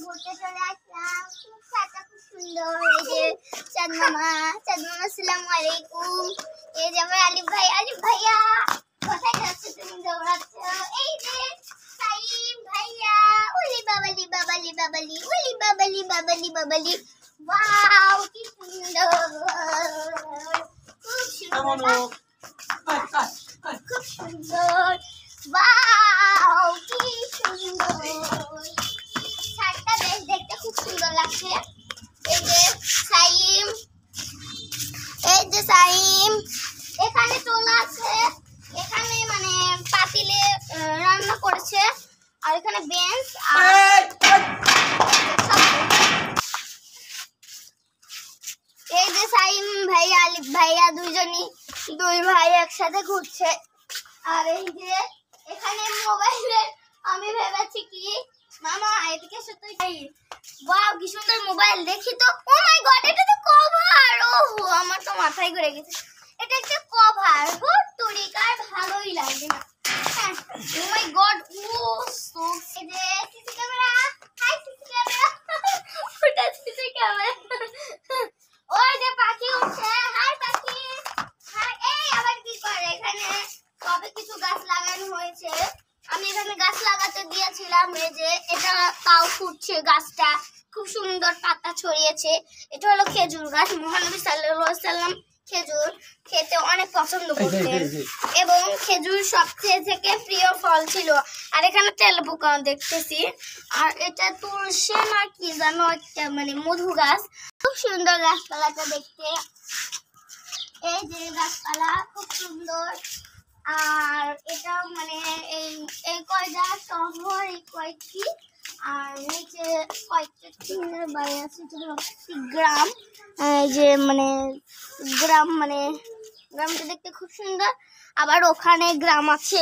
ঘুরতে চলে আসলাম। খুব ছাদটা খুব সুন্দর। এই যে চাঁদ মামা, আসসালামু আলাইকুম। এই যে আমার আলিফ ভাইয়া কোথায় যাচ্ছে তুমি দৌড়াচ্ছ? এই যে সাইম ভাইয়া, ওলি বাবালি বাবালি বাবালি, ওলি বাবালি বাবালি বাবালি। ওয়াও কি সুন্দর, খুব সুন্দর, খুব সুন্দর। ওয়াও কি সুন্দর, ছাদটা বেশ দেখতে খুব সুন্দর লাগছে। এই যে সাইম, এখানে চলে আছে, এখানে মানে পাতিলে রান্না করেছে, আর এখানে বেঞ্চ। আর এই যে সাইম ভাইয়া আলিফ ভাইয়া দুই ভাই একসাথে ঘুরছে। আর এই যে এখানে মোবাইলে আমি ভেবেছি কি মামা এদিকে এসে তুই, ওয়াও কি সুন্দর মোবাইল, দেখি তো। ও মাই গড, এটা তো কভার। ওহো, আমার তো মাথায় ঘুরে গেছে, এটা একটা কভার। হুট তুরিকার ভালোই লাগে না। ও মাই গড, ও সো, এই যে সিসি ক্যামেরা, হাই সিসি ক্যামেরা, ওটা সিসি ক্যামেরা। ওই যে পাখি উঠছে, হাই পাখি, হাই। এই আবার কি করে এখানে? কবে কিছু গাছ লাগানো হয়েছে, আমি এখানে গাছ লাগাতে দিয়েছিলাম। এই যে এটা তাও ফুটছে, গাছটা খুব সুন্দর পাতা ছড়িয়েছে। এটা হলো খেজুর গাছ। মহানবী সাল্লাল্লাহু আলাইহি ওয়াসাল্লাম খেজুর খেতে অনেক পছন্দ করতেন এবং খেজুর সবচেয়ে থেকে প্রিয় ফল ছিল। আর এখানে তেলপোকা দেখতেছি। আর এটা তুলসী না কি জানো একটা মানে মধু গাছ। খুব সুন্দর গাছপালাটা দেখতে। এই যে গাছপালা খুব সুন্দর। আর এটা মানে এই কয়টা শহর, এই কয়েকটি, আর নিচে কয়েকটা টিনের বাড়ি আছে, গ্রাম। এই যে মানে গ্রামটা দেখতে খুব সুন্দর। আবার ওখানে গ্রাম আছে,